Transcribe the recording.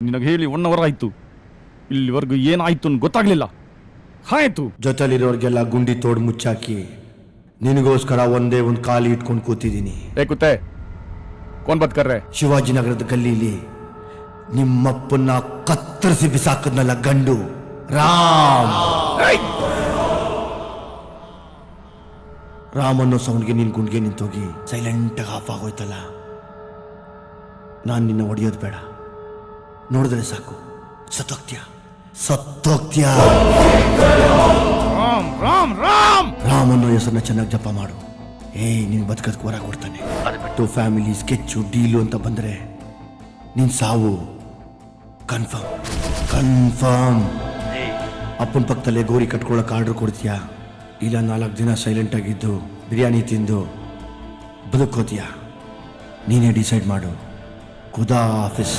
ನಿನಗೆ ಹೇಳಿ 1 hour ಆಯ್ತು, ಇಲ್ಲಿವರೆಗೂ ಏನಾಯ್ತು ಗೊತ್ತಾಗ್ಲಿಲ್ಲ. ಆಯ್ತು, ಜೊತೆಲಿರೋರ್ಗೆಲ್ಲ ಗುಂಡಿ ತೋಡ್ ಮುಚ್ಚಾಕಿ ನಿನಗೋಸ್ಕರ ಒಂದೇ ಒಂದು ಖಾಲಿ ಇಟ್ಕೊಂಡು ಕೂತಿದ್ದೀನಿ. ಕುತ್ತೆ ಕೋನ್ ಬತ್ ಕರ್ರೆ? ಶಿವಾಜಿನಗರದ ಗಲ್ಲಿಲಿ ನಿಮ್ಮಪ್ಪನ್ನ ಕತ್ತರಿಸಿ ಬಿಸಾಕದ್ನಲ್ಲ ಗಂಡು ರಾಮ್. ರಾಮ್ ಅನ್ನೋ ಸೌಂಡ್ಗೆ ನಿನ್ ಗುಂಡ್ಗೆ ನಿಂತೋಗಿ ಸೈಲೆಂಟಾಗಿ ಆಫ್ ಆಗೋಯ್ತಲ್ಲ. ನಾನು ನಿನ್ನ ಹೊಡೆಯೋದು ಬೇಡ, ನೋಡಿದ್ರೆ ಸಾಕು ಸತ್ತೋಗ್ತೀಯ. ರಾಮ್ ರಾಮ್ ರಾಮ್ ರಾಮ್ ಅನ್ನೋ ಹೆಸರನ್ನ ಚೆನ್ನಾಗಿ ಜಪ ಮಾಡು. ನೀನ್ ಬದುಕದಕ್ಕೆ ವರ ಕೊಡ್ತಾನೆ. ಅದು ಬಿಟ್ಟು ಫ್ಯಾಮಿಲಿ ಸ್ಕೆಚ್ಚು ಡೀಲು ಅಂತ ಬಂದ್ರೆ ನಿನ್ ಸಾವು ಕನ್ಫರ್ಮ್ ಕನ್ಫರ್ಮ್. ಅಪ್ಪನ ಪಕ್ಕದಲ್ಲೇ ಗೋರಿ ಕಟ್ಕೊಳ್ಳೋಕೆ ಆರ್ಡರ್ ಕೊಡ್ತೀಯಾ, ಇಲ್ಲ 4 ದಿನ ಸೈಲೆಂಟ್ ಆಗಿದ್ದು ಬಿರಿಯಾನಿ ತಿಂದು ಬದುಕೋತೀಯಾ? ನೀನೇ ಡಿಸೈಡ್ ಮಾಡು. ಖುದಾ ಹಾಫಿಸ್.